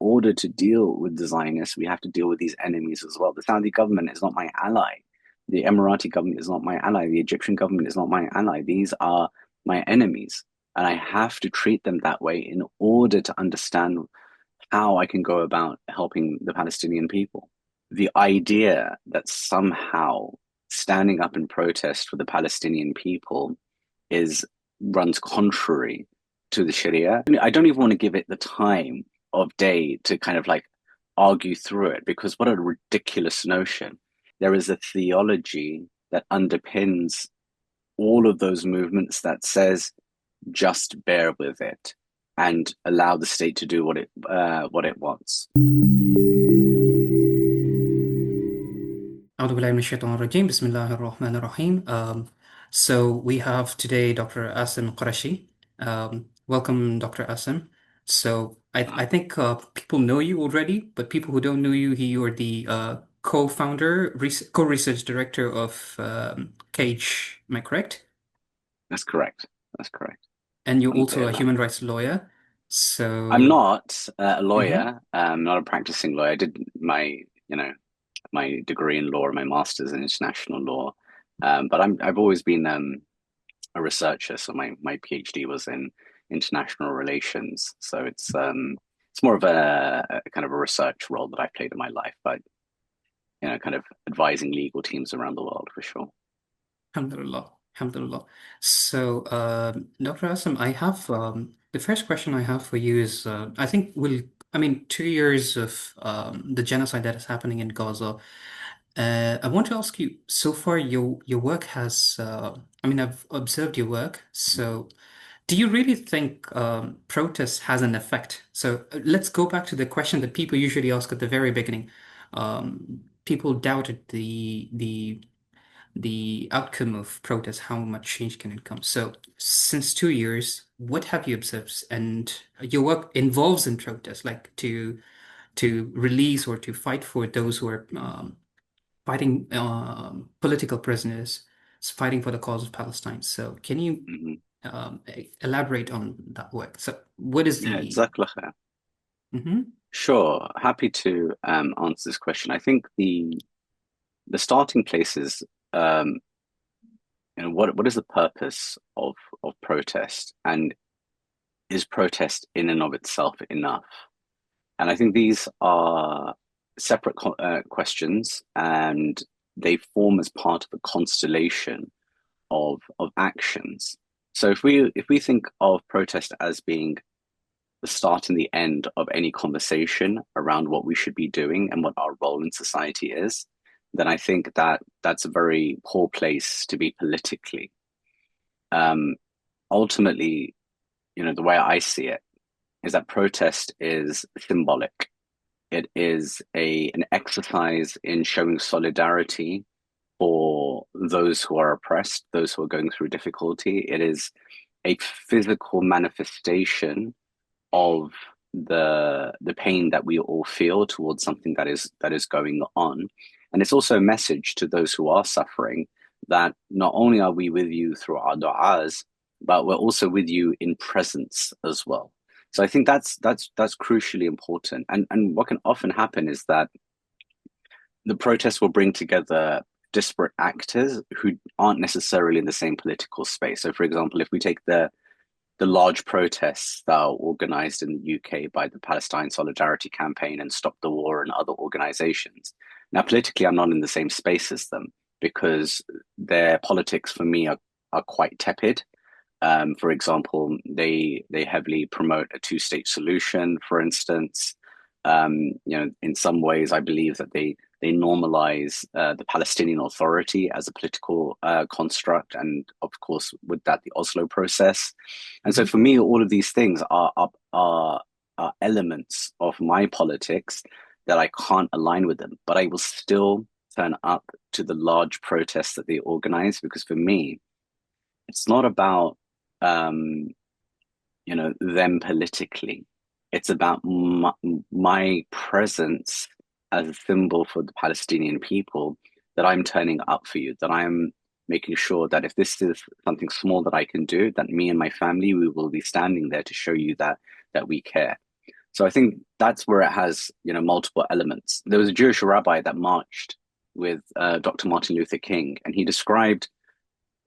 order to deal with the Zionists, we have to deal with these enemies as well. The Saudi government is not my ally. The Emirati government is not my ally. The Egyptian government is not my ally. These are my enemies. And I have to treat them that way in order to understand how I can go about helping the Palestinian people. The idea that somehow standing up in protest for the Palestinian people is runs contrary to the Sharia. I don't even want to give it the time of day to kind of like argue through it, because what a ridiculous notion. There is a theology that underpins all of those movements that says just bear with it and allow the state to do what it wants. أعوذ بالله من الشيطان الرجيم بسم الله الرحمن الرحيم. So we have today Dr. Asim Qureshi. Welcome, Dr. Asim. So I think people know you already, but people who don't know you, you're the co-founder, co-research director of Cage. Am I correct? That's correct. That's correct. And you're also a Alhamdulillah. human rights lawyer. I'm So, not a mhm. lawyer, not a practicing lawyer. I did my degree in law and my master's in international law, but I've always been a researcher. So my PhD was in international relations. So it's more of a kind of a research role that I've played in my life, but kind of advising legal teams around the world for sure. Alhamdulillah. Alhamdulillah. So, Dr. Asim, I have the first question I have for you is I think I mean, 2 years of the genocide that is happening in Gaza. I want to ask you, so far your work has, I mean, I've observed your work. So, do you really think protest has an effect? So, let's go back to the question that people usually ask at the very beginning. People doubted the outcome of protest, how much change can it come? So, since 2 years, what have you observed? And your work involves in protest, like to release or to fight for those who are fighting political prisoners, fighting for the cause of Palestine. So, can you Hmm. elaborate on that work? So, what is Yeah, the? Jazakallah khair. Mhm. Sure, happy to answer this question. I think the starting place is what is the purpose of protest, and is protest in and of itself enough? And I think these are separate questions, and they form as part of a constellation of actions. So if we think of protest as being the start and the end of any conversation around what we should be doing and what our role in society is, then I think that that's a very poor place to be politically. Um, Ultimately, the way I see it is that protest is symbolic. It is an exercise in showing solidarity for those who are oppressed, those who are going through difficulty. It is a physical manifestation of the pain that we all feel towards something that is going on. And it's also a message to those who are suffering that not only are we with you through our du'as, but we're also with you in presence as well. So I think that's crucially important. And what can often happen is that the protests will bring together disparate actors who aren't necessarily in the same political space. So, for example, if we take the large protests that are organized in the UK by the Palestine Solidarity Campaign and Stop the War and other organizations. Now, politically, I'm not in the same space as them because their politics for me are quite tepid. For example, they heavily promote a two-state solution, for instance. In some ways, I believe that they normalize the Palestinian Authority as a political construct, and of course, with that, the Oslo process. And so, Mhm. for me, all of these things are elements of my politics that I can't align with them, but I will still turn up to the large protests that they organize because for me, it's not about um, them politically. It's about my presence as a symbol for the Palestinian people that I'm turning up for you, that I'm making sure that if this is something small that I can do, that me and my family, we will be standing there to show you that we care. So I think that's where it has, multiple elements. There was a Jewish rabbi that marched with Dr. Martin Luther King, and he described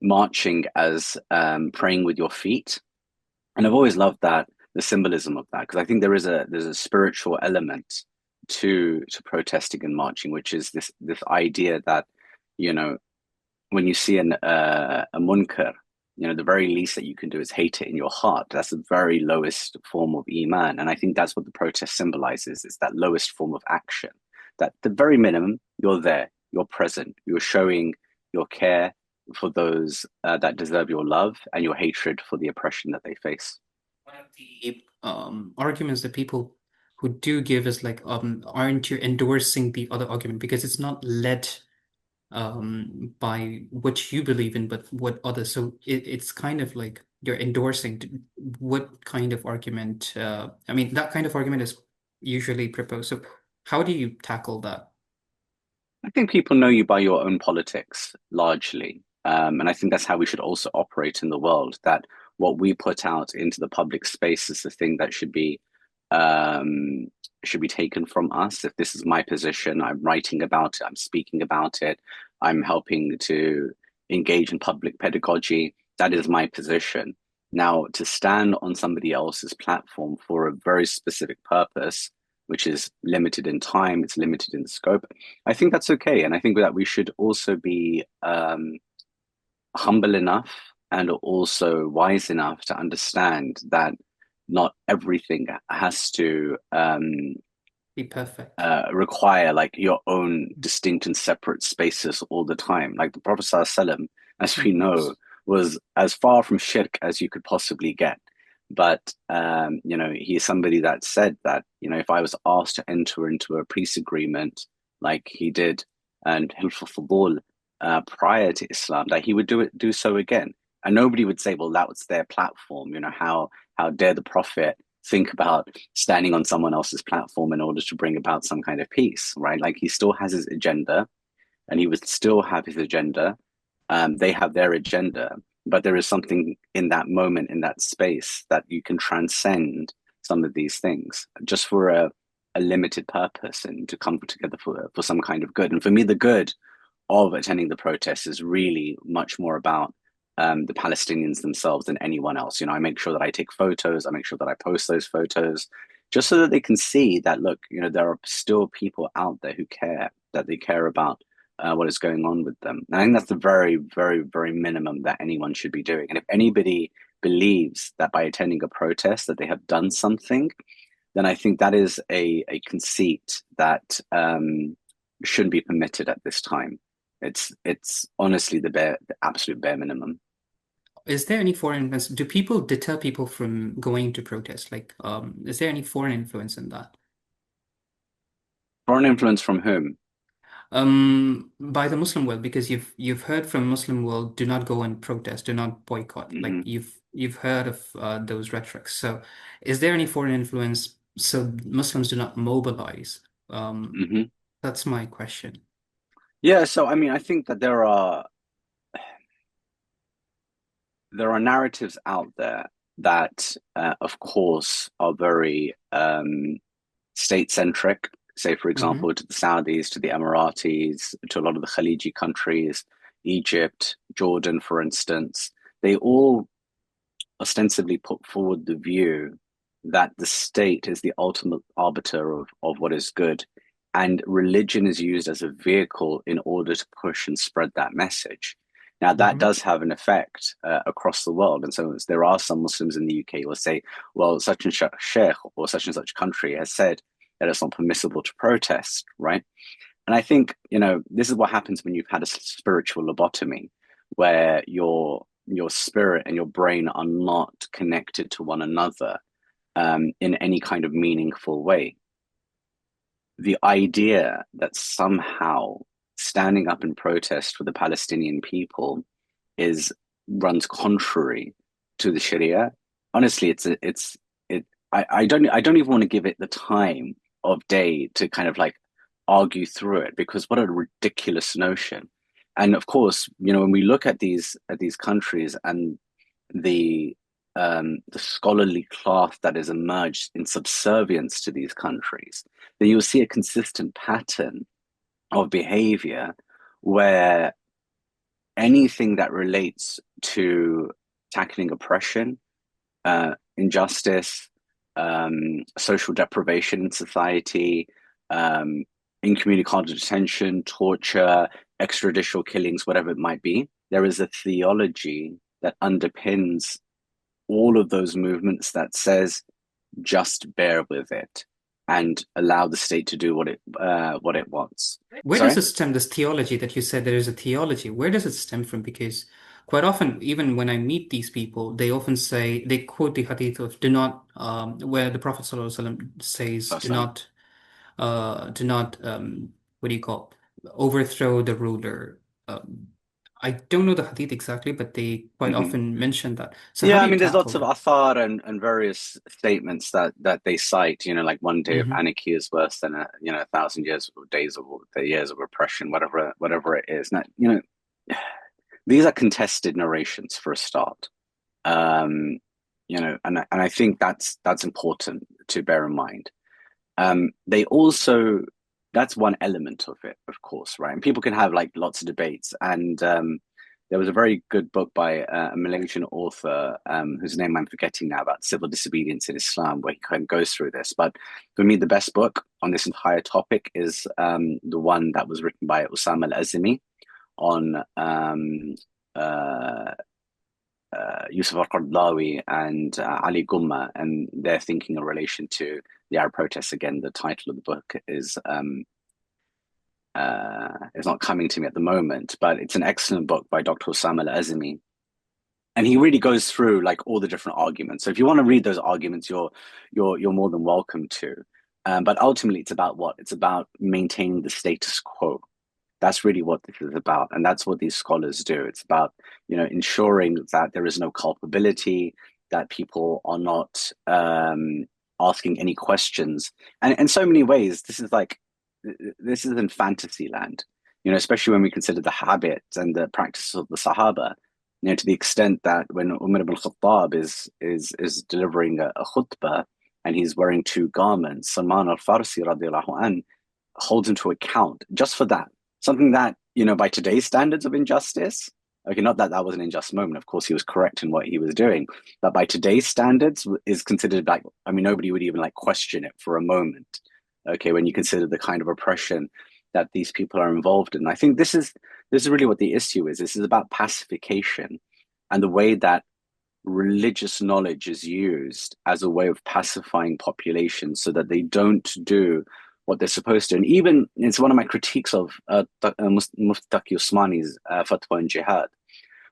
marching as praying with your feet. And I've always loved that, the symbolism of that, because I think there's a spiritual element to protesting and marching, which is this idea that, you know, when you see a munkar, the very least that you can do is hate it in your heart. That's the very lowest form of iman, and I think that's what the protest symbolizes. It's that lowest form of action. That the very minimum, you're there, you're present, you're showing your care for those that deserve your love and your hatred for the oppression that they face. One of the arguments that people who do give is like, aren't you endorsing the other argument because it's not led by what you believe in, but what others. So it's kind of like you're endorsing what kind of argument. I mean, that kind of argument is usually proposed. So how do you tackle that? I think people know you by your own politics largely. And I think that's how we should also operate in the world, that what we put out into the public space is the thing that um, should be taken from us. If this is my position, I'm writing about it, I'm speaking about it, I'm helping to engage in public pedagogy. That is my position. Now, to stand on somebody else's platform for a very specific purpose, which is limited in time, it's limited in scope, I think that's okay. And I think that we should also be humble enough and also wise enough to understand that not everything has to Be perfect. require like your own distinct and separate spaces all the time. Like the Prophet ﷺ, as we know, was as far from shirk as you could possibly get. But he's somebody that said that, if I was asked to enter into a peace agreement like he did and Hilf Fudul prior to Islam, that he would do so again. And nobody would say, well, that was their platform. How dare the Prophet think about standing on someone else's platform in order to bring about some kind of peace, right? Like he still has his agenda and he would still have his agenda. They have their agenda, but there is something in that moment, in that space, that you can transcend some of these things just for a limited purpose and to come together for some kind of good. And for me, the good of attending the protests is really much more about the Palestinians themselves than anyone else. I make sure that I take photos, I make sure that I post those photos, just so that they can see that, look, there are still people out there who care, that they care about what is going on with them. And I think that's the very, very, very minimum that anyone should be doing. And if anybody believes that by attending a protest that they have done something, then I think that is a conceit that shouldn't be permitted at this time. It's honestly the absolute bare minimum. Is there any foreign influence? Do people deter people from going to protest? Like, is there any foreign influence in that? Foreign influence from whom? By the Muslim world, because you've heard from Muslim world, do not go and protest, do not boycott. Like Hmm. you've heard of those rhetorics. So, is there any foreign influence so Muslims do not mobilize? Um, Hmm. that's my question. Yeah, so I mean, I think that there are narratives out there that, of course, are very state-centric. Say, for Hmm. example, to the Saudis, to the Emiratis, to a lot of the Khaliji countries, Egypt, Jordan, for instance. They all ostensibly put forward the view that the state is the ultimate arbiter of what is good. And religion is used as a vehicle in order to push and spread that message. Now, that Hmm. does have an effect across the world. And so there are some Muslims in the UK who will say, well, such and such sheikh or such country has said that it's not permissible to protest, right? And I think, this is what happens when you've had a spiritual lobotomy, where your spirit and your brain are not connected to one another in any kind of meaningful way. The idea that somehow standing up in protest for the Palestinian people is runs contrary to the Sharia. Honestly, I don't even want to give it the time of day to kind of like argue through it, because what a ridiculous notion. And of course, when we look at these countries and the the scholarly class that has emerged in subservience to these countries, then you'll see a consistent pattern of behavior where anything that relates to tackling oppression, injustice, social deprivation in society, incommunicado detention, torture, extrajudicial killings, whatever it might be, there is a theology that underpins all of those movements that says just bear with it and allow the state to do what it wants. Where does Sorry? it stem, this theology that you said there is a theology? Where does it stem from? Because quite often, even when I meet these people, they often say, they quote the hadith of do not, where the Prophet ﷺ says, Awesome. do not, what do you call, overthrow the ruler. I don't know the hadith exactly, but they quite Mm-hmm. often mention that. So how Yeah, do I you mean, there's tackle lots of that? athar and various statements that they cite. Like 1 day of Hmm. anarchy is worse than 1,000 years of days of the years of oppression, whatever it is. Now, these are contested narrations for a start. Um, and I think that's important to bear in mind. They also That's one element of it, of course, right? And people can have like lots of debates. And there was a very good book by a Malaysian author whose name I'm forgetting now about civil disobedience in Islam, where he kind of goes through this. But for me, the best book on this entire topic is the one that was written by Osama al-Azmi on uh, Yusuf al-Qaradawi and Ali Gumma and their thinking in relation to the Arab protests. Again, the title of the book is not coming to me at the moment, but it's an excellent book by Dr. Osama al-Azmi. And he really goes through like all the different arguments. So if you want to read those arguments, you're more than welcome to. But ultimately, it's about what? It's about maintaining the status quo. That's really what this is about, and that's what these scholars do. It's about ensuring that there is no culpability, that people are not asking any questions, and in so many ways, this is in fantasy land. Especially when we consider the habits and the practices of the Sahaba. To the extent that when Umar ibn Khattab is delivering a khutbah and he's wearing two garments, Salman al-Farsi radiallahu an holds him to account just for that. Something that, by today's standards of injustice, okay, not that that was an unjust moment. Of course, he was correct in what he was doing, but by today's standards is considered like, I mean, nobody would even like question it for a moment. Okay, when you consider the kind of oppression that these people are involved in. I think this is really what the issue is. This is about pacification and the way that religious knowledge is used as a way of pacifying populations so that they don't do what they're supposed to. And even it's one of my critiques of Mufti Taqi Usmani's fatwa in jihad.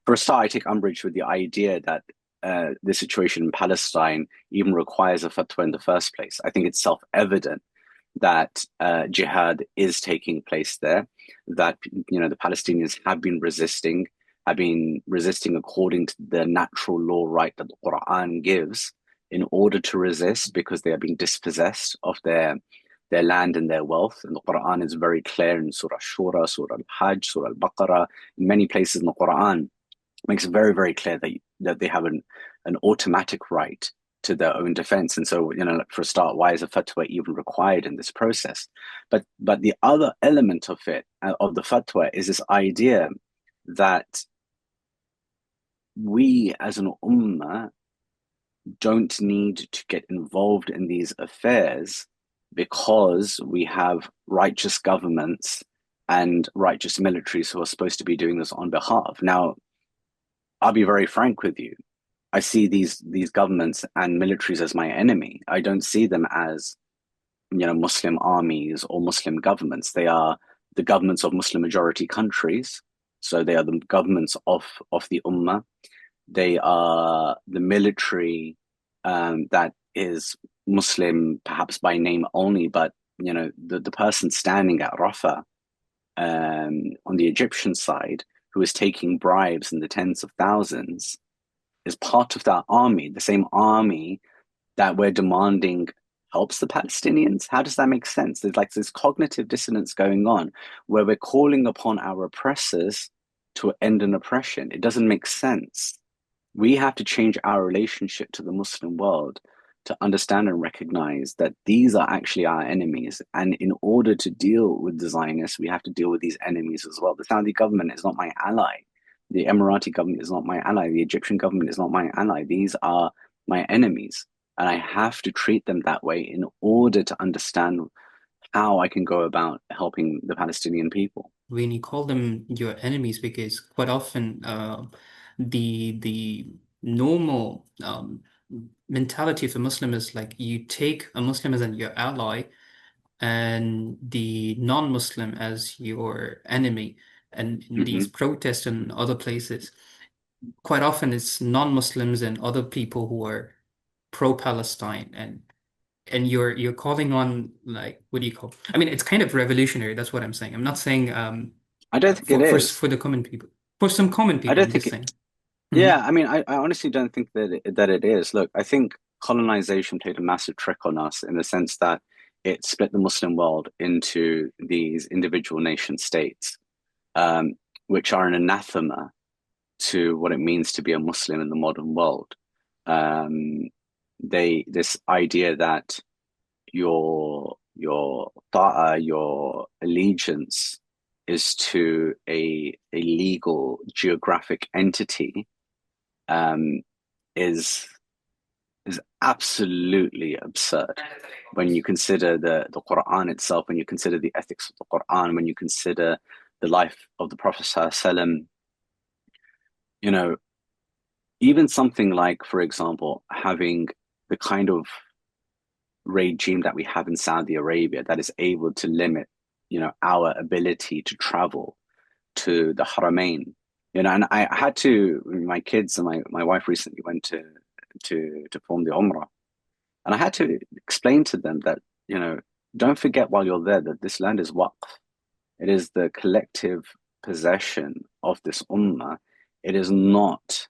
For a start, I take umbrage with the idea that the situation in Palestine even requires a fatwa in the first place. I think it's self-evident that jihad is taking place there, that the Palestinians have been resisting according to the natural law right that the Quran gives in order to resist because they are being dispossessed of their land and their wealth. And the Quran is very clear in Surah Shura, Surah Al-Hajj, Surah Al-Baqarah, in many places in the Quran, makes it very, very clear that they have an automatic right to their own defense. And so, for a start, why is a fatwa even required in this process? But the other element of it, of the fatwa, is this idea that we as an ummah don't need to get involved in these affairs because we have righteous governments and righteous militaries who are supposed to be doing this on behalf. Now, I'll be very frank with you. I see these governments and militaries as my enemy. I don't see them as Muslim armies or Muslim governments. They are the governments of Muslim majority countries. So they are the governments of the Ummah. They are the military that is Muslim, perhaps by name only, but the person standing at Rafah on the Egyptian side, who is taking bribes in the tens of thousands, is part of that army, the same army that we're demanding helps the Palestinians. How does that make sense? There's like this cognitive dissonance going on where we're calling upon our oppressors to end an oppression. It doesn't make sense. We have to change our relationship to the Muslim world to understand and recognize that these are actually our enemies. And in order to deal with the Zionists, we have to deal with these enemies as well. The Saudi government is not my ally. The Emirati government is not my ally. The Egyptian government is not my ally. These are my enemies. And I have to treat them that way in order to understand how I can go about helping the Palestinian people. When you call them your enemies, because quite often the normal mentality of a Muslim is like you take a Muslim as your ally and the non-Muslim as your enemy. And in these Hmm. protests in other places, quite often it's non-Muslims and other people who are pro-Palestine, and you're calling on, like, what do you call? I mean, it's kind of revolutionary. That's what I'm saying. I'm not saying I don't think it is. for the common people. For some common I people, don't I'm think just it, saying. Hmm. yeah, I mean, I honestly don't think that it is. Look, I think colonization played a massive trick on us in the sense that it split the Muslim world into these individual nation states, um, which are an anathema to what it means to be a Muslim in the modern world. Um, this idea that your ta'a, your allegiance is to a legal geographic entity, um, is is absolutely absurd when you consider the Quran itself, when you consider the ethics of the Quran, when you consider the life of the Prophet ﷺ. You know, even something like, for example, having the kind of regime that we have in Saudi Arabia that is able to limit, our ability to travel to the Haramain. And I had to, my kids and my wife recently went to perform the Umrah. And I had to explain to them that, don't forget while you're there that this land is waqf. It is the collective possession of this ummah. It is not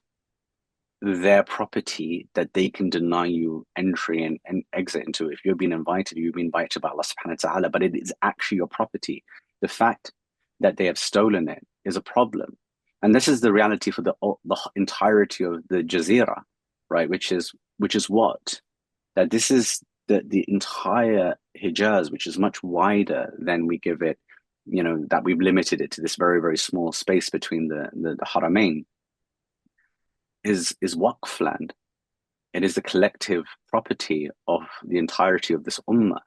their property that they can deny you entry and exit into. If you've been invited, you've been invited by Allah subhanahu wa ta'ala, but it is actually your property. The fact that they have stolen it is a problem. And this is the reality for the entirety of the Jazeera, right? Which is what? That this is the entire Hijaz, which is much wider than we give it, that we've limited it to this very, very small space between the Haramain, is Waqf land. It is the collective property of the entirety of this ummah,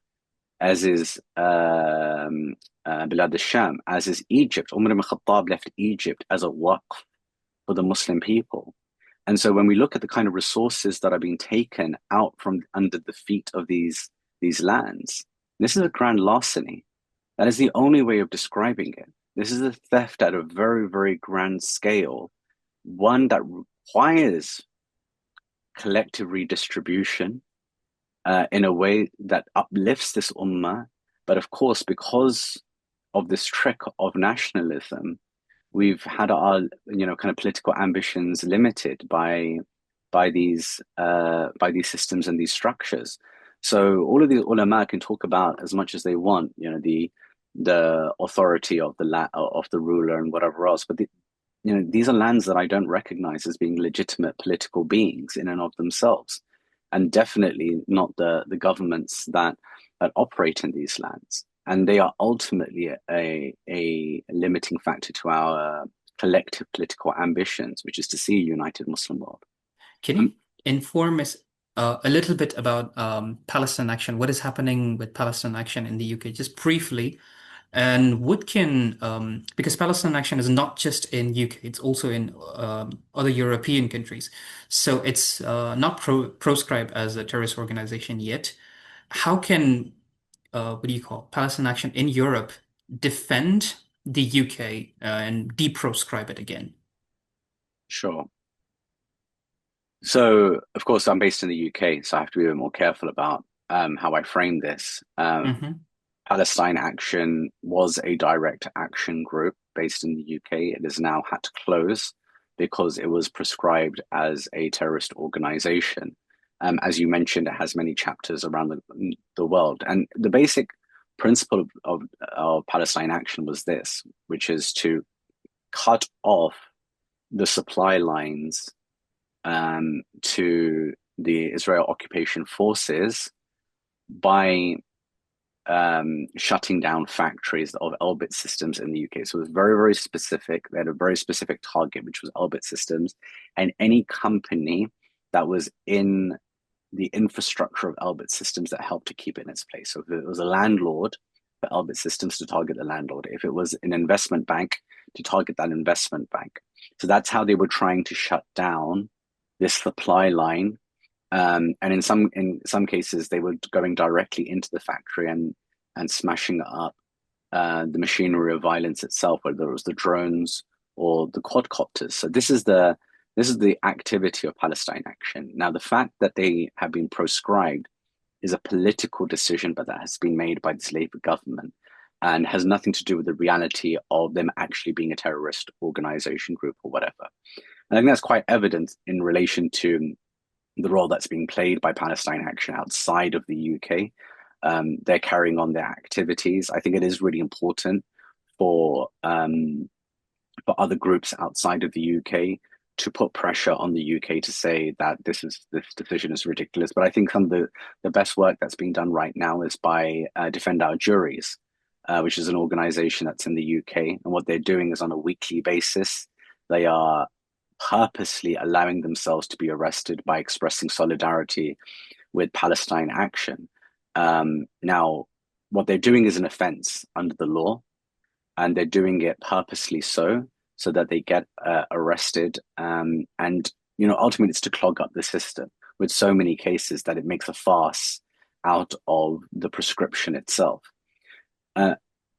as is Bilad al-Sham, as is Egypt. Umar ibn Khattab left Egypt as a waqf for the Muslim people. And so when we look at the kind of resources that are being taken out from under the feet of these lands, this is a grand larceny. That is the only way of describing it. This is a theft at a very, very grand scale, one that requires collective redistribution in a way that uplifts this ummah. But of course, because of this trick of nationalism, we've had our kind of political ambitions limited by these systems and these structures. So all of the ulama can talk about as much as they want, the authority of the ruler and whatever else, but these are lands that I don't recognize as being legitimate political beings in and of themselves, and definitely not the governments that operate in these lands. And they are ultimately a limiting factor to our collective political ambitions, which is to see a united Muslim world. Can Um, you inform us a little bit about Palestine Action? What is happening with Palestine Action in the UK, just briefly? And what can, because Palestine Action is not just in UK, it's also in other European countries. So it's not proscribed as a terrorist organization yet. How can, what do you call, Palestine Action in Europe defend the UK and deproscribe it again? sure. So, of course, I'm based in the UK, so I have to be a bit more careful about how I frame this. Hmm. Palestine Action was a direct action group based in the UK. It has now had to close because it was prescribed as a terrorist organization. As you mentioned, it has many chapters around the world. And the basic principle of Palestine Action was this, which is to cut off the supply lines to the Israel occupation forces by shutting down factories of Elbit Systems in the UK. So it was very, very specific. They had a very specific target, which was Elbit Systems, and any company that was in the infrastructure of Elbit Systems that helped to keep it in its place. So if it was a landlord, for Elbit Systems to target the landlord. If it was an investment bank, to target that investment bank. So that's how they were trying to shut down this supply line. And in some cases, they were going directly into the factory and smashing up the machinery of violence itself, whether it was the drones or the quadcopters. So this is the activity of Palestine Action. Now, the fact that they have been proscribed is a political decision, but that has been made by this Labour government and has nothing to do with the reality of them actually being a terrorist organization group or whatever. And I think that's quite evident in relation to the role that's being played by Palestine Action outside of the UK. They're carrying on their activities. I think it is really important for for other groups outside of the UK to put pressure on the UK to say that this decision is ridiculous. But I think some of the best work that's being done right now is by Defend Our Juries, which is an organization that's in the UK. And what they're doing is on a weekly basis, they are purposely allowing themselves to be arrested by expressing solidarity with Palestine Action. Now, what they're doing is an offense under the law, and they're doing it purposely so that they get arrested. And ultimately, it's to clog up the system with so many cases that it makes a farce out of the prescription itself. Uh,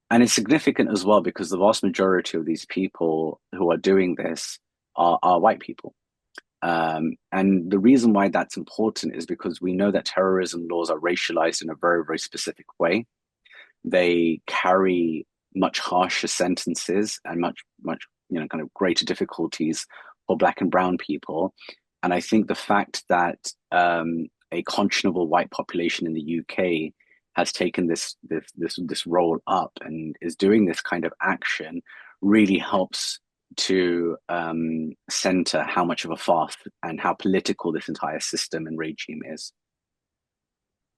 and it's significant as well because the vast majority of these people who are doing this are white people. And the reason why that's important is because we know that terrorism laws are racialized in a very, very specific way. They carry much harsher sentences and much kind of greater difficulties for Black and brown people. And I think the fact that a conscionable white population in the UK has taken this role up and is doing this kind of action really helps to center how much of a farce and how political this entire system and regime is.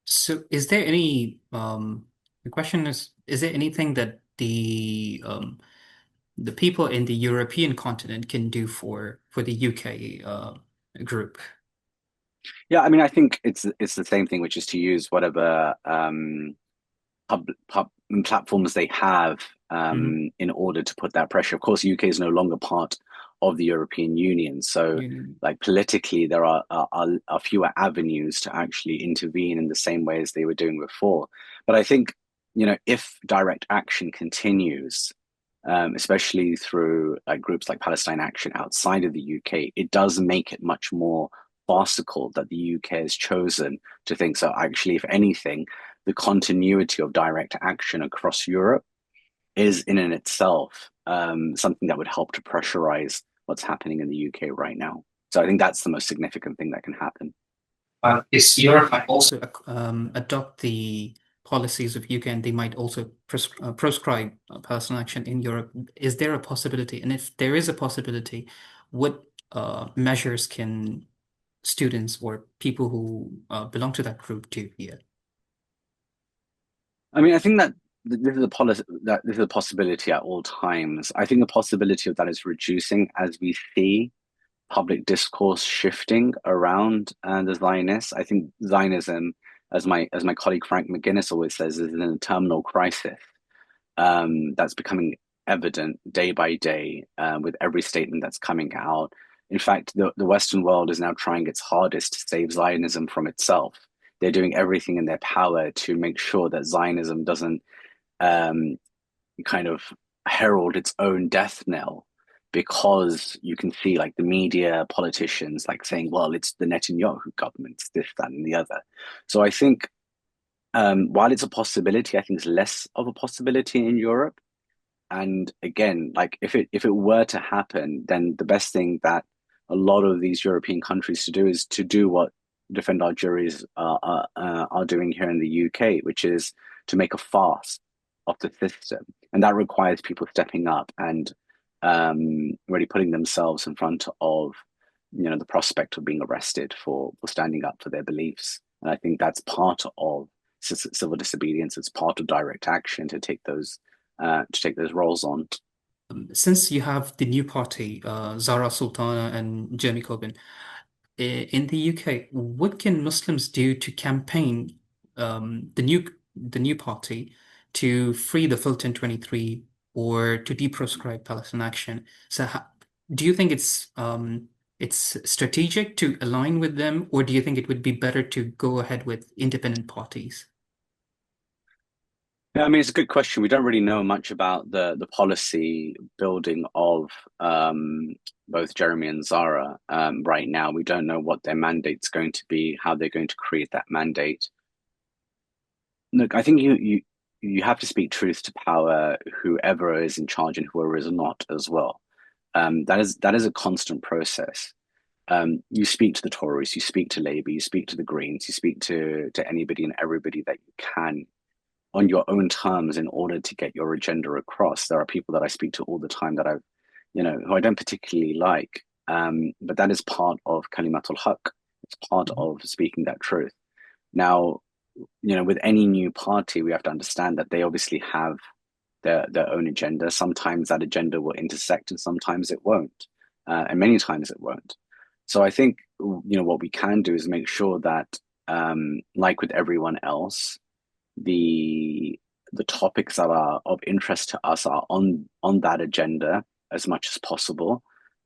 So is there any the question is there anything that the people in the European continent can do for the UK group? Yeah, I mean, I think it's the same thing, which is to use whatever pub platforms they have Mhm. in order to put that pressure. Of course, the UK is no longer part of the European Union, so You- like politically, there are fewer avenues to actually intervene in the same way as they were doing before. But I think if direct action continues, especially through groups like Palestine Action outside of the UK, it does make it much more farcical that the UK has chosen to think so. Actually, if anything, the continuity of direct action across Europe is in and itself something that would help to pressurize what's happening in the UK right now. So I think that's the most significant thing that can happen. Is Europe might also adopt the policies of UK and they might also proscribe personal action in Europe. Is there a possibility? And if there is a possibility, what measures can students or people who belong to that group do here? I mean, I think that this is a policy that this is a possibility at all times. I think the possibility of that is reducing as we see public discourse shifting around the Zionists. I think Zionism, as my colleague Frank McGuinness always says, is in a terminal crisis that's becoming evident day by day with every statement that's coming out. In fact, the Western world is now trying its hardest to save Zionism from itself. They're doing everything in their power to make sure that Zionism doesn't um, kind of herald its own death knell, because you can see like the media, politicians like saying, well, it's the Netanyahu government, it's this, that, and the other. So I think while it's a possibility, I think it's less of a possibility in Europe. And again, like if it were to happen, then the best thing that a lot of these European countries to do is to do what Defend Our Juries are doing here in the UK, which is to make a farce of the system, and that requires people stepping up and really putting themselves in front of the prospect of being arrested for standing up for their beliefs. And I think that's part of civil disobedience. It's part of direct action to take those roles on. Since you have the new party, Zara Sultana and Jeremy Corbyn, in the UK, what can Muslims do to campaign the new party to free the Fulton 23 or to deproscribe Palestine Action? So, do you think it's strategic to align with them, or do you think it would be better to go ahead with independent parties? Yeah, I mean, it's a good question. We don't really know much about the policy building of both Jeremy and Zara right now. We don't know what their mandate's going to be, how they're going to create that mandate. Look, I think you have to speak truth to power, whoever is in charge and whoever is not as well. That is a constant process. You speak to the Tories, you speak to Labour, you speak to the Greens, you speak to anybody and everybody that you can on your own terms in order to get your agenda across. There are people that I speak to all the time that who I don't particularly like, but that is part of Kalimatul Haq. It's part Mhm. of speaking that truth. Now, with any new party, we have to understand that they obviously have their own agenda. Sometimes that agenda will intersect, and sometimes it won't, and many times it won't. So I think what we can do is make sure that, like with everyone else, the the topics that are of interest to us are on that agenda as much as possible,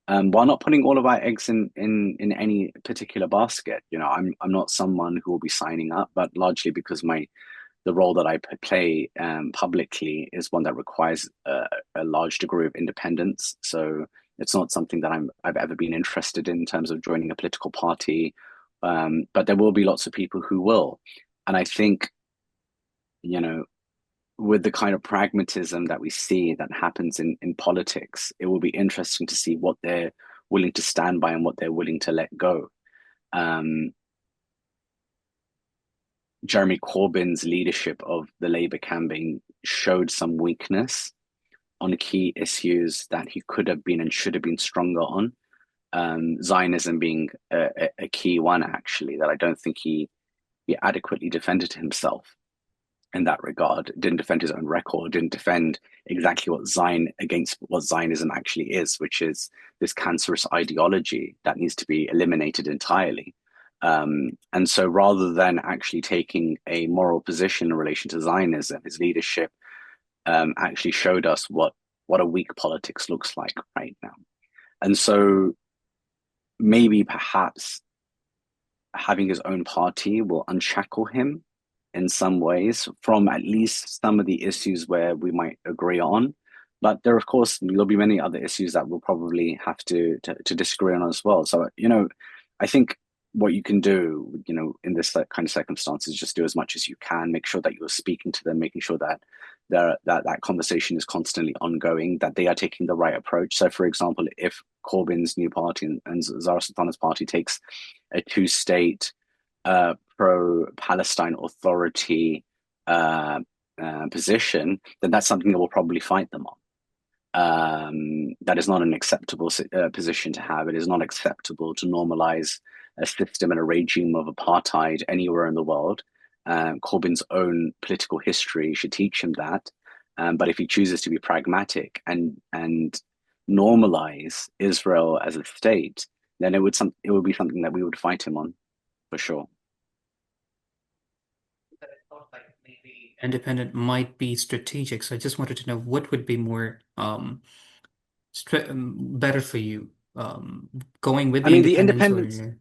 while not putting all of our eggs in any particular basket. I'm not someone who will be signing up, but largely because the role that I play publicly is one that requires a large degree of independence. So it's not something that I've ever been interested in terms of joining a political party. But there will be lots of people who will, and I think you know with the kind of pragmatism that we see that happens in politics, it will be interesting to see what they're willing to stand by and what they're willing to let go. Um, Jeremy Corbyn's leadership of the Labour campaign showed some weakness on key issues that he could have been and should have been stronger on. Zionism being a key one, actually, that I don't think he adequately defended himself in that regard. Didn't defend his own record, didn't defend exactly what Zionism actually is, which is this cancerous ideology that needs to be eliminated entirely. And so rather than actually taking a moral position in relation to Zionism, his leadership actually showed us what a weak politics looks like right now. And so maybe perhaps having his own party will unshackle him in some ways from at least some of the issues where we might agree on. But of course, there'll be many other issues that we'll probably have to disagree on as well. So, I think what you can do, in this kind of circumstances, just do as much as you can. Make sure that you're speaking to them, making sure that that conversation is constantly ongoing, that they are taking the right approach. So, for example, if Corbyn's new party and Zara Sultana's party takes a two-state pro-Palestine Authority position, then that's something that we'll probably fight them on. That is not an acceptable position to have. It is not acceptable to normalize a system and a regime of apartheid anywhere in the world. Corbyn's own political history should teach him that. But if he chooses to be pragmatic and normalize Israel as a state, then it would be something that we would fight him on for sure. I thought like maybe independent might be strategic. So I just wanted to know what would be more better for you, going with I the mean, independence or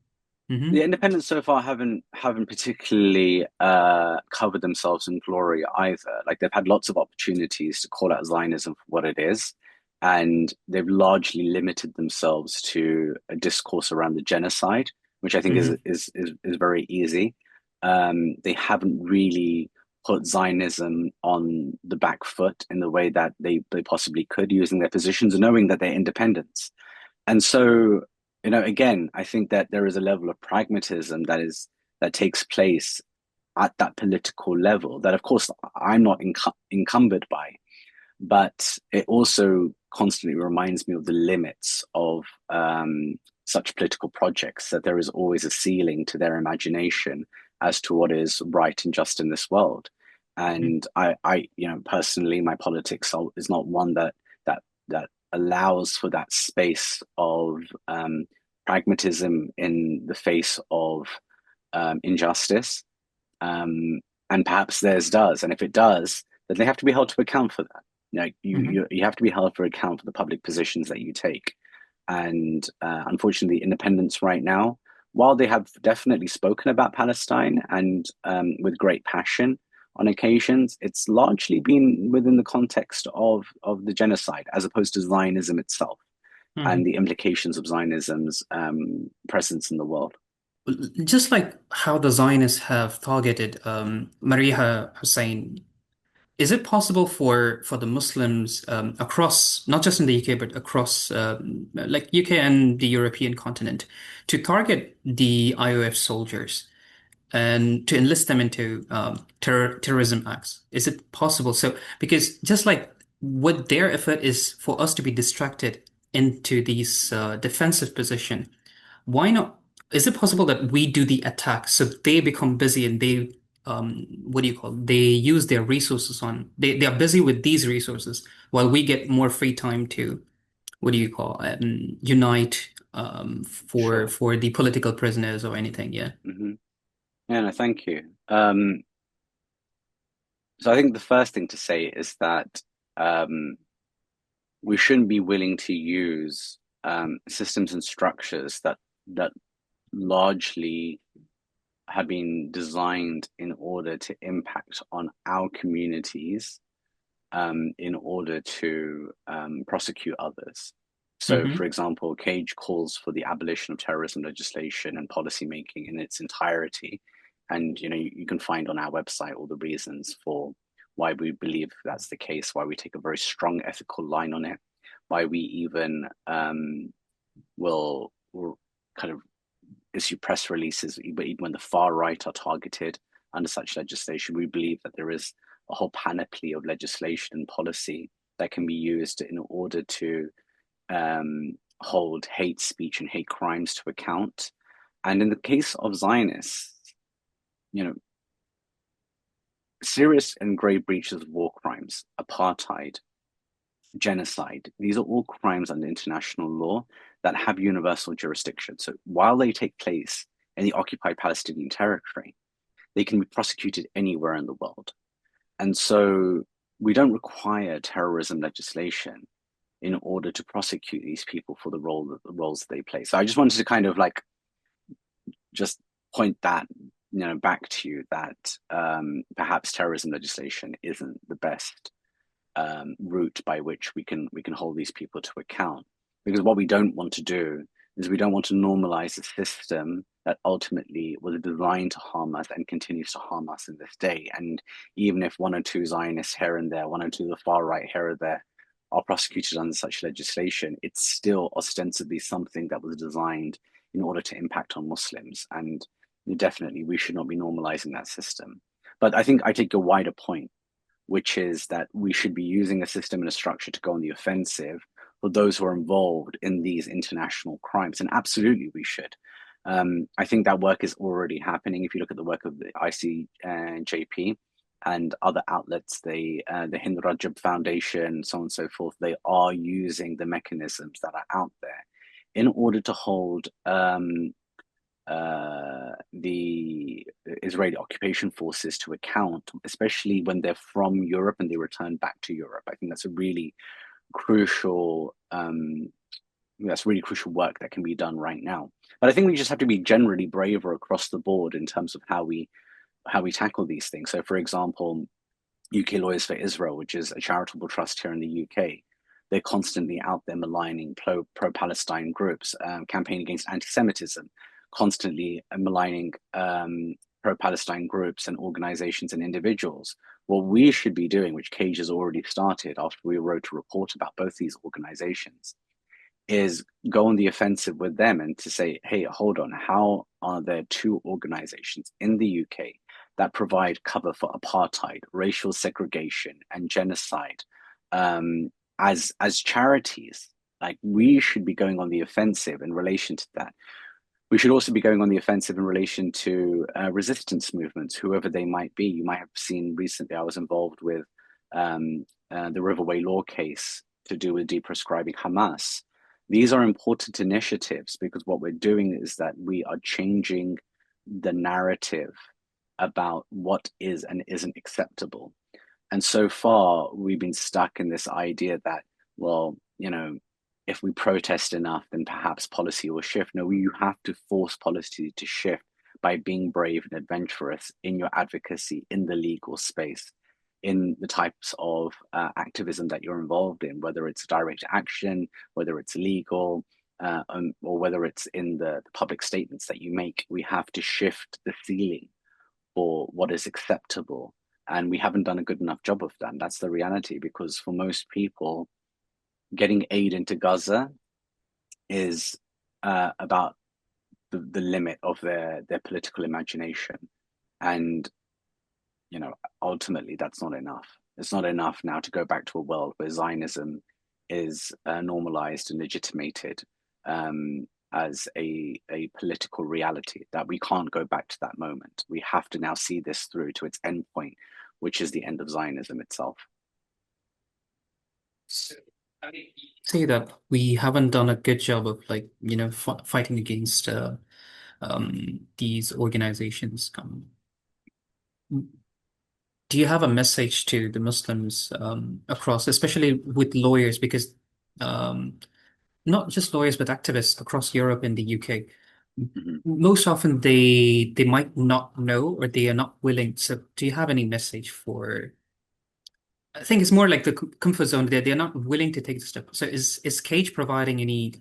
hmm the independents so far haven't particularly covered themselves in glory either. Like they've had lots of opportunities to call out Zionism for what it is, and they've largely limited themselves to a discourse around the genocide, which I think hmm is very easy. They haven't really put Zionism on the back foot in the way that they possibly could, using their positions and knowing that they're independents. And so, again, I think that there is a level of pragmatism that takes place at that political level that, of course, I'm not encumbered by, but it also constantly reminds me of the limits of such political projects that there is always a ceiling to their imagination as to what is right and just in this world. And personally, my politics is not one that allows for that space of pragmatism in the face of injustice. Um, and perhaps theirs does. And if it does, then they have to be held to account for that. Mm-hmm. You have to be held for account for the public positions that you take. And unfortunately, independents right now, while they have definitely spoken about Palestine and with great passion on occasions, it's largely been within the context of the genocide, as opposed to Zionism itself and Mm-hmm. the implications of Zionism's presence in the world. Just like how the Zionists have targeted Maria Hussein, is it possible for the Muslims across, not just in the UK, but across like UK and the European continent, to target the IOF soldiers and to enlist them into terrorism acts? Is it possible? So, because just like what their effort is for us to be distracted into these defensive position, why not? Is it possible that we do the attack so they become busy and they what do you call it? They use their resources on they are busy with these resources while we get more free time to what do you call it? Unite Sure. for the political prisoners or anything, yeah. Hmm. Yeah, no, thank you. So I think the first thing to say is that um, we shouldn't be willing to use systems and structures that largely have been designed in order to impact on our communities in order to prosecute others. So, for Mm-hmm. example, Cage calls for the abolition of terrorism legislation and policymaking in its entirety. And you can find on our website all the reasons for why we believe that's the case, why we take a very strong ethical line on it, why we even will kind of issue press releases, even when the far right are targeted under such legislation. We believe that there is a whole panoply of legislation and policy that can be used in order to hold hate speech and hate crimes to account. And in the case of Zionists, you know, serious and grave breaches of war crimes, apartheid, genocide, these are all crimes under international law that have universal jurisdiction. So while they take place in the occupied Palestinian territory, they can be prosecuted anywhere in the world. And so we don't require terrorism legislation in order to prosecute these people for the roles they play. So I just wanted to kind of like just point that back to you that perhaps terrorism legislation isn't the best route by which we can hold these people to account. Because what we don't want to do is we don't want to normalize a system that ultimately was designed to harm us and continues to harm us in this day. And even if one or two Zionists here and there, one or two of the far right here or there are prosecuted under such legislation, it's still ostensibly something that was designed in order to impact on Muslims. And definitely we should not be normalizing that system. But I think I take a wider point, which is that we should be using a system and a structure to go on the offensive for those who are involved in these international crimes. And absolutely, we should. I think that work is already happening. If you look at the work of the ICJP and other outlets, the Hind Rajab Foundation, so on and so forth, they are using the mechanisms that are out there in order to hold the Israeli occupation forces to account, especially when they're from Europe and they return back to Europe. I think that's a really crucial work that can be done right now. But I think we just have to be generally braver across the board in terms of how we tackle these things. So, for example, UK Lawyers for Israel, which is a charitable trust here in the UK, they're constantly out there maligning pro-Palestine groups, campaigning against anti-Semitism, constantly maligning pro-Palestine groups and organizations and individuals. What we should be doing, which Cage has already started after we wrote a report about both these organizations, is go on the offensive with them and to say, hey, hold on, how are there two organizations in the UK that provide cover for apartheid, racial segregation, and genocide as charities? Like we should be going on the offensive in relation to that. We should also be going on the offensive in relation to resistance movements, whoever they might be. You might have seen recently, I was involved with the Riverway Law case to do with deproscribing Hamas. These are important initiatives because what we're doing is that we are changing the narrative about what is and isn't acceptable. And so far, we've been stuck in this idea that, well, if we protest enough, then perhaps policy will shift. No, you have to force policy to shift by being brave and adventurous in your advocacy, in the legal space, in the types of activism that you're involved in, whether it's direct action, whether it's legal, or whether it's in the public statements that you make. We have to shift the ceiling for what is acceptable. And we haven't done a good enough job of that. That's the reality, because for most people, getting aid into Gaza is about the limit of their political imagination. And, ultimately, that's not enough. It's not enough now to go back to a world where Zionism is normalized and legitimated as a political reality, that we can't go back to that moment. We have to now see this through to its end point, which is the end of Zionism itself. So, I mean, you say that we haven't done a good job of fighting against these organizations. Do you have a message to the Muslims across, especially with lawyers, because um, not just lawyers, but activists across Europe and the UK? Mm-hmm. Most often they might not know or they are not willing. So do you have any message for? I think it's more like the comfort zone. They're not willing to take the step. So is Cage providing any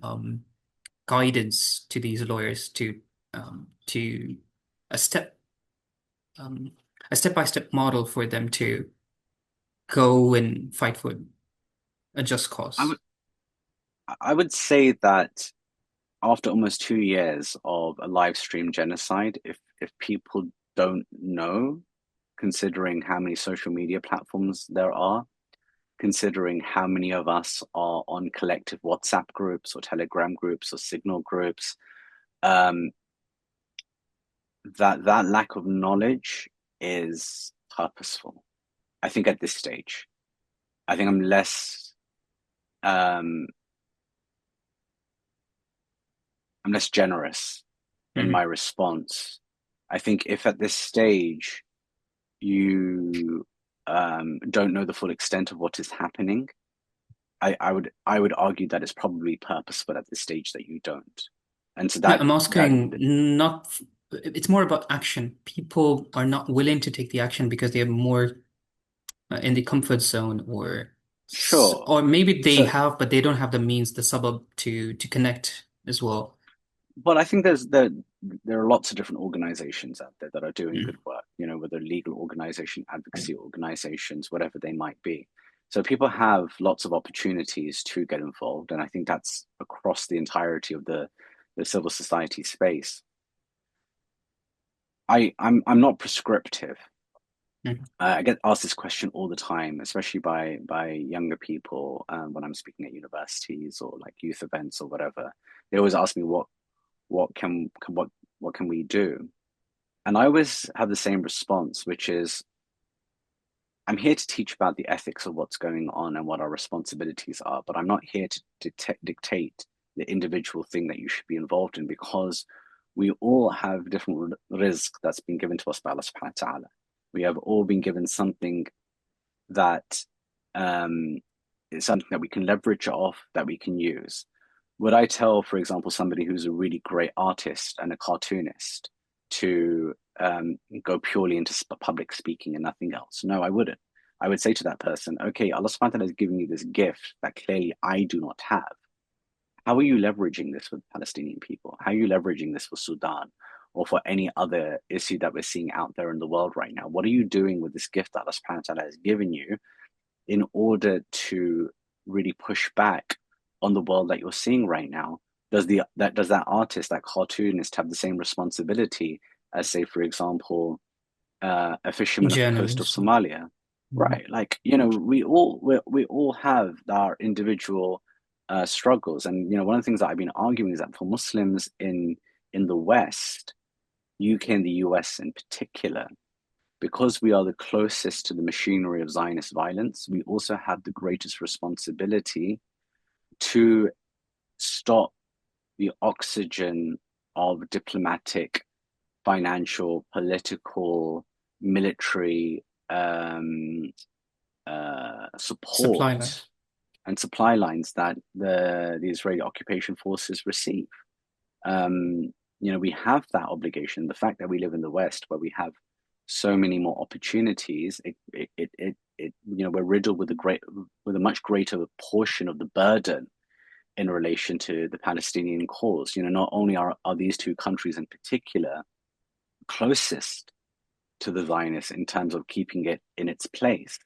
guidance to these lawyers to a step um, a step-by-step model for them to go and fight for a just I cause? would I would say that after almost 2 years of a live stream genocide, if people don't know, considering how many social media platforms there are, considering how many of us are on collective WhatsApp groups or Telegram groups or Signal groups, um, that lack of knowledge is purposeful. I think at this stage, I think um, I'm less generous in my Mhm. response. I think if at this stage you don't know the full extent of what is happening, I would argue that it's probably purposeful at this stage that you don't. And so No, that I'm that asking not, it's more about action. People are not willing to take the action because they're more in the comfort zone sure. or maybe they So have, but they don't have the means, the suburb to connect as well. well, I think there are lots of different organizations out there that are doing good Mm. work, whether legal organization, advocacy organizations, whatever they might be. So people have lots of opportunities to get involved, and I think that's across the entirety of the civil society space. I'm not prescriptive. Mm. I get asked this question all the time, especially by younger people when I'm speaking at universities or like youth events or whatever. They always ask me what what can we do? And I always have the same response, which is I'm here to teach about the ethics of what's going on and what our responsibilities are, but I'm not here to dictate the individual thing that you should be involved in, because we all have different rizq that's been given to us by Allah subhanahu wa ta'ala. We have all been given something that um, is something that we can leverage off, that we can use. Would I tell, for example, somebody who's a really great artist and a cartoonist to go purely into public speaking and nothing else? No, I wouldn't. I would say to that person, okay, Allah subhanahu wa ta'ala has given you this gift that clearly I do not have. How are you leveraging this for the Palestinian people? How are you leveraging this for Sudan or for any other issue that we're seeing out there in the world right now? What are you doing with this gift that Allah subhanahu wa ta'ala has given you in order to really push back on the world that you're seeing right now? Does that artist, that cartoonist, have the same responsibility as, say, for example, a fisherman off the coast of Journalists. Somalia? Mhm. Right, like we all have our individual struggles. And one of the things that I've been arguing is that for Muslims in the West, UK and the US in particular, because we are the closest to the machinery of Zionist violence, we also have the greatest responsibility to stop the oxygen of diplomatic, financial, political, military support Supply lines. and supply lines that the Israeli occupation forces receive. Um, we have that obligation. The fact that we live in the West, where we have so many more opportunities, we're riddled with a much greater portion of the burden in relation to the Palestinian cause. Not only are these two countries in particular closest to the Zionists in terms of keeping it in its place,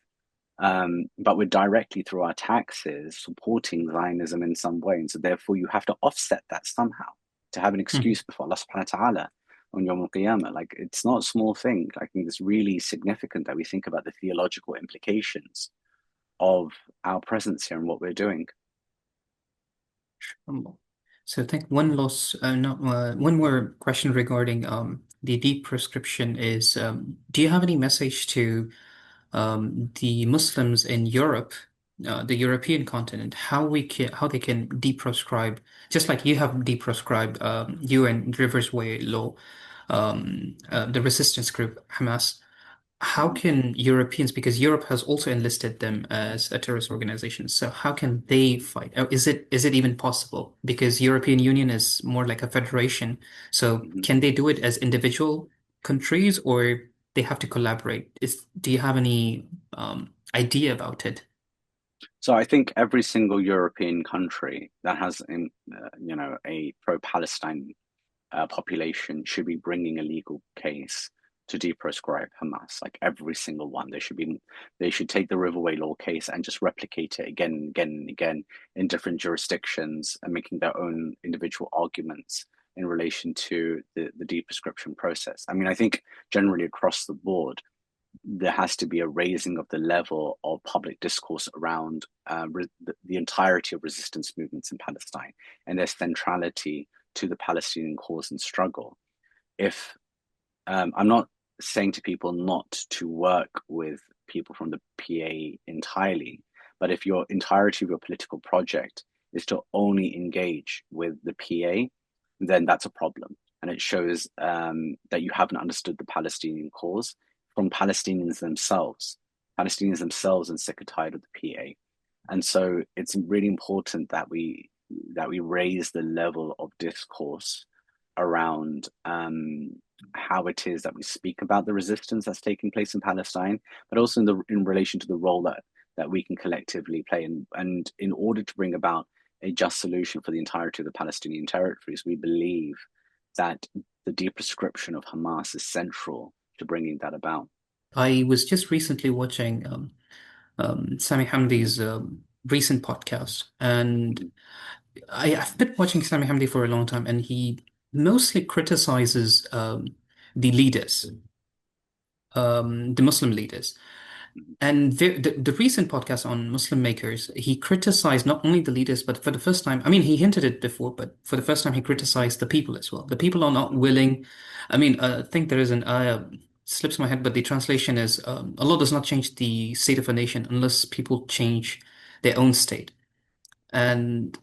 but we're directly through our taxes supporting Zionism in some way. And so therefore you have to offset that somehow to have an Mhm. excuse before Allah subhanahu wa ta'ala on Yawm al-Qiyamah. Like it's not a small thing. I think it's really significant that we think about the theological implications of our presence here and what we're doing. So I think one last, no, one more question regarding the deproscription is, do you have any message to the Muslims in Europe, the European continent, how they can deproscribe, just like you have deproscribed UN Rivers Way law, the resistance group Hamas. How Mhm. can Europeans, because Europe has also enlisted them as a terrorist organization, so how can they fight? Is it even possible? Because European Union is more like a federation. So Mhm. can they do it as individual countries or they have to collaborate? Do you have any idea about it? So I think every single European country that has, a pro-Palestine population should be bringing a legal case to deproscribe Hamas. Like every single one, they should take the Riverway Law case and just replicate it again and again and again in different jurisdictions and making their own individual arguments in relation to the deprescription process. I mean, I think generally across the board, there has to be a raising of the level of public discourse around the entirety of resistance movements in Palestine and their centrality to the Palestinian cause and struggle. If I'm not saying to people not to work with people from the PA entirely, but if your entirety of your political project is to only engage with the PA, then that's a problem. And it shows that you haven't understood the Palestinian cause from Palestinians themselves, and sick and tired of the PA. And so it's really important that we raise the level of discourse around how it is that we speak about the resistance that's taking place in Palestine, but also in relation to the role that we can collectively play. And in order to bring about a just solution for the entirety of the Palestinian territories, we believe that the deprescription of Hamas is central to bringing that about. I was just recently watching Sami Hamdi's recent podcast, and Mhm. I've been watching Sami Hamdi for a long time, and he mostly criticizes the leaders, the Muslim leaders. Mhm. And the recent podcast on Muslim makers, he criticized not only the leaders, but for the first time, I mean, he hinted it before, but for the first time, he criticized the people as well. The people are not willing. I mean, I think there is an slips my head, but the translation is Allah does not change the state of a nation unless people change their own state. And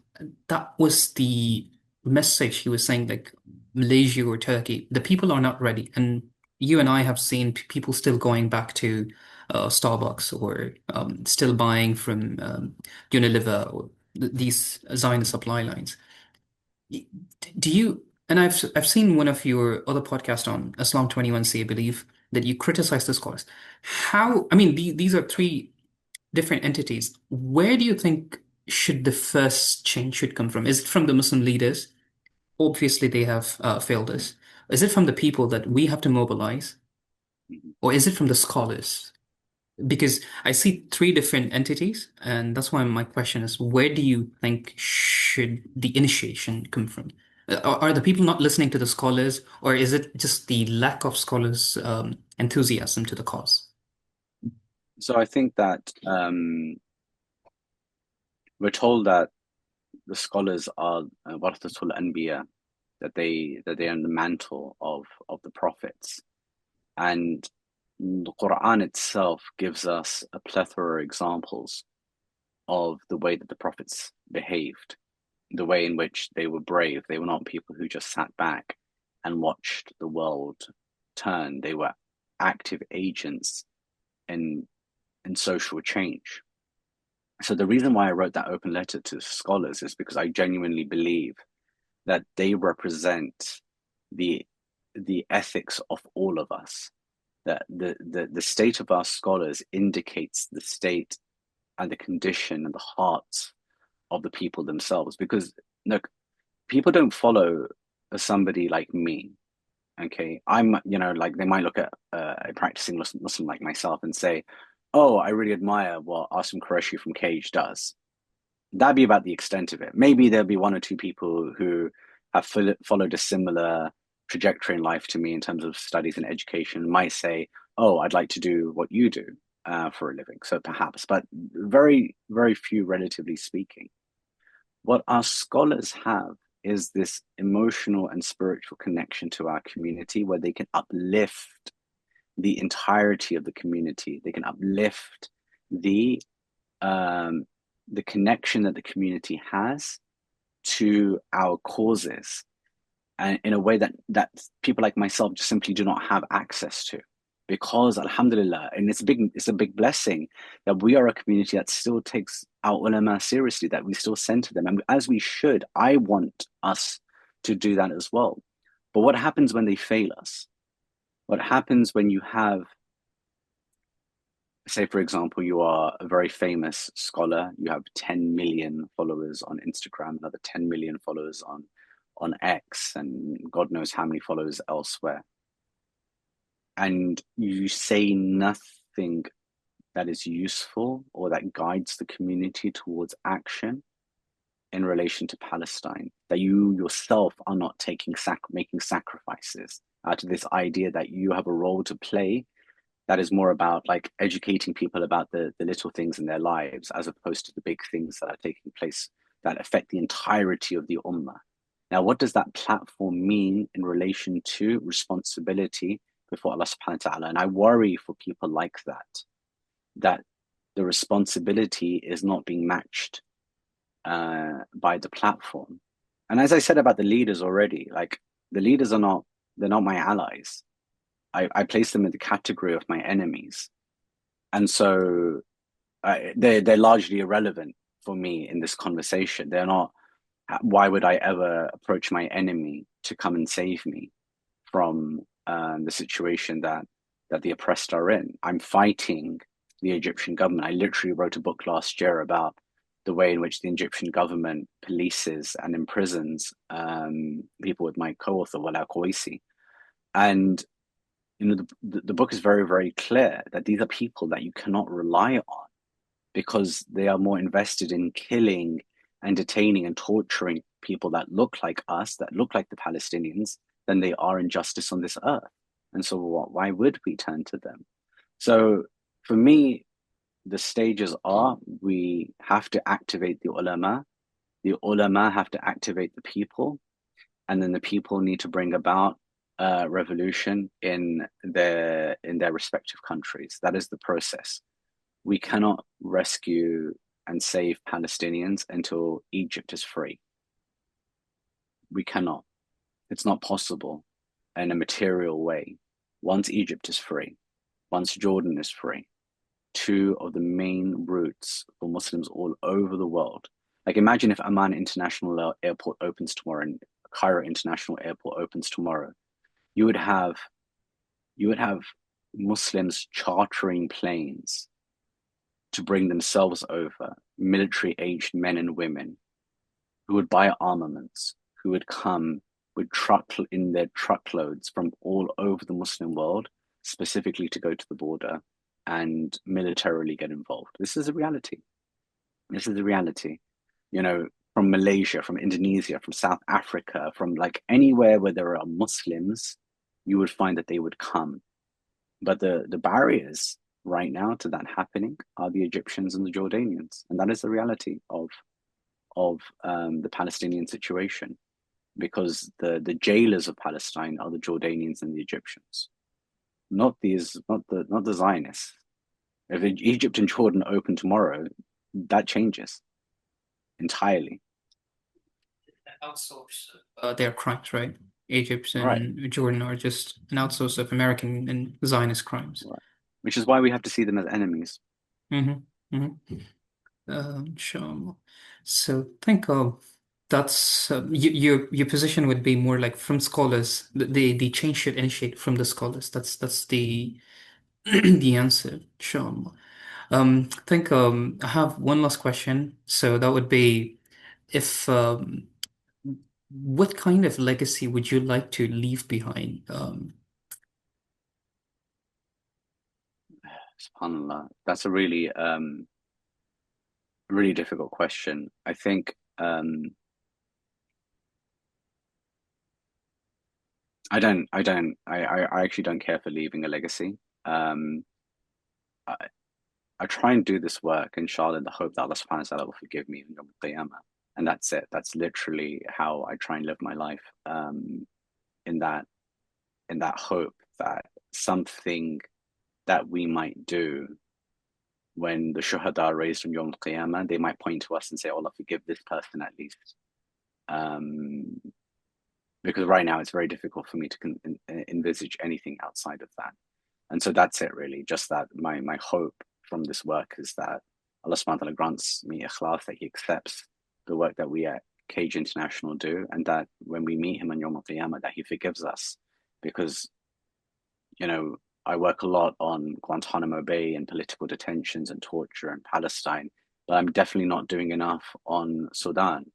that was the message he was saying, like Malaysia or Turkey, the people are not ready. And you and I have seen people still going back to Starbucks or still buying from Unilever or these Zionist supply lines. Do you, and I've seen one of your other podcasts on Islam 21C, I believe, that you criticize the scholars. How, I mean, these are three different entities. Where do you think should the first change should come from? Is it from the Muslim leaders? Obviously, they have failed us. Is it from the people that we have to mobilize, Mhm. or is it from the scholars? Because I see three different entities, and that's why my question is, where do you think should the initiation come from? Are the people not listening to the scholars, or is it just the lack of scholars' enthusiasm to the cause? So I think that we're told that the scholars are warathatul anbiya, that they are the mantle of the prophets. And the Quran itself gives us a plethora of examples of the way that the prophets behaved, the way in which they were brave. They were not people who just sat back and watched the world turn. They were active agents in social change. So the reason why I wrote that open letter to scholars is because I genuinely believe that they represent the ethics of all of us. That the state of our scholars indicates the state and the condition and the hearts of the people themselves. Because look, people don't follow somebody like me. Okay, I'm, like they might look at a practicing Muslim like myself and say, "Oh, I really admire what Asim Qureshi from Cage does." That'd be about the extent of it. Maybe there'll be one or two people who have followed a similar trajectory in life to me in terms of studies and education, might say, "Oh, I'd like to do what you do for a living." So perhaps, but very, very few, relatively speaking. What our scholars have is this emotional and spiritual connection to our community where they can uplift the entirety of the community. They can uplift the um, the connection that the community has to our causes, and in a way that people like myself just simply do not have access to. Because alhamdulillah, and it's a big blessing that we are a community that still takes our ulama seriously, that we still send to them, and as we should. I want us to do that as well. But what happens when they fail us? What happens when you have, say, for example, you are a very famous scholar, you have 10 million followers on Instagram, another 10 million followers on X, and God knows how many followers elsewhere, and you say nothing that is useful or that guides the community towards action in relation to Palestine, that you yourself are not making sacrifices out of this idea that you have a role to play, that is more about like educating people about the little things in their lives as opposed to the big things that are taking place that affect the entirety of the ummah. Now, what does that platform mean in relation to responsibility before Allah subhanahu wa ta'ala? And I worry for people like that the responsibility is not being matched by the platform. And as I said about the leaders already, like the leaders they're not my allies. I place them in the category of my enemies. And so they're largely irrelevant for me in this conversation. They're not, why would I ever approach my enemy to come and save me from the situation that the oppressed are in? I'm fighting the Egyptian government. I literally wrote a book last year about the way in which the Egyptian government polices and imprisons people with my co-author Wala Koisi. And the book is very, very clear that these are people that you cannot rely on because they are more invested in killing and detaining and torturing people that look like us, that look like the Palestinians, than they are in justice on this earth. And so why would we turn to them? So for me, the stages are, we have to activate the ulama have to activate the people, and then the people need to bring about revolution in their respective countries. That is the process. We cannot rescue and save Palestinians until Egypt is free. We cannot. It's not possible in a material way. Once Egypt is free, once Jordan is free, two of the main routes for Muslims all over the world. Like imagine if Amman International Airport opens tomorrow and Cairo International Airport opens tomorrow. You would have Muslims chartering planes to bring themselves over, military-aged men and women who would buy armaments, who would come with their truckloads from all over the Muslim world, specifically to go to the border and militarily get involved. This is a reality. This is the reality. From Malaysia, from Indonesia, from South Africa, from like anywhere where there are Muslims, you would find that they would come. But the barriers right now to that happening are the Egyptians and the Jordanians. And that is the reality of the Palestinian situation, because the jailers of Palestine are the Jordanians and the Egyptians, not the Zionists. If Egypt and Jordan open tomorrow, that changes entirely. Outsource their crimes, right? Egypt Right, and Jordan are just an outsource of American and Zionist crimes. right. Which is why we have to see them as enemies. Hmm. Hmm. Sure. So think that's your position would be more like from scholars. The change should initiate from the scholars. That's the the answer. Sure. I think I have one last question. So that would be if what kind of legacy would you like to leave behind? SubhanAllah. That's a really difficult question. I think I actually don't care for leaving a legacy. Um, I, I try and do this work, inshallah, in the hope that Allah subhanahu wa ta'ala will forgive me on Yawm al-Qiyamah. And that's it. That's literally how I try and live my life. In that in that hope that something that we might do when the shuhada are raised on Yawm al-Qiyamah, they might point to us and say, "Oh, Allah, forgive this person at least." Um, because right now it's very difficult for me to envisage anything outside of that. And so that's it really. Just that my hope from this work is that Allah subhanahu wa ta'ala grants me ikhlas, that He accepts the work that we at Cage International do, and that when we meet Him on Yawm al-Qiyamah, that He forgives us. Because, you know, I work a lot on Guantanamo Bay and political detentions and torture in Palestine, but I'm definitely not doing enough on Sudan,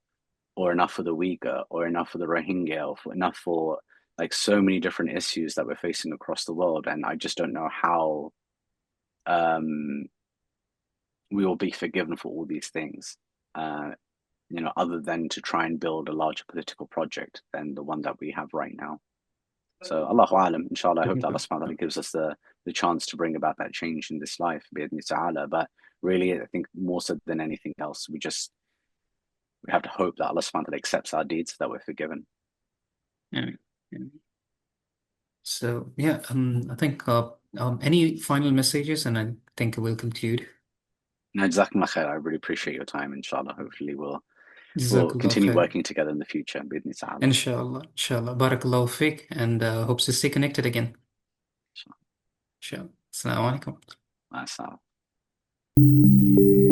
or enough for the Uyghur, or enough for the Rohingya, or enough for like so many different issues that we're facing across the world. And I just don't know how um, we will be forgiven for all these things, uh, other than to try and build a larger political project than the one that we have right now. So Allahu Alam, inshallah, I hope that Allah subhanahu wa ta'ala gives us the chance to bring about that change in this life, bi'idhni ta'ala. But really, I think more so than anything else, we have to hope that Allah subhanahu wa ta'ala accepts our deeds, so that we're forgiven. Yeah. Yeah. So yeah, I think any final messages, and I think we'll conclude. No, Jazakumullah khair. I really appreciate your time. Inshallah, hopefully we'll Jazakallah continue khair. working together in the future. Bidni ta'ala. Inshallah, inshallah. Barakallahu fiqh, and hope to stay connected again. Inshallah. Assalamu alaikum. Inshallah.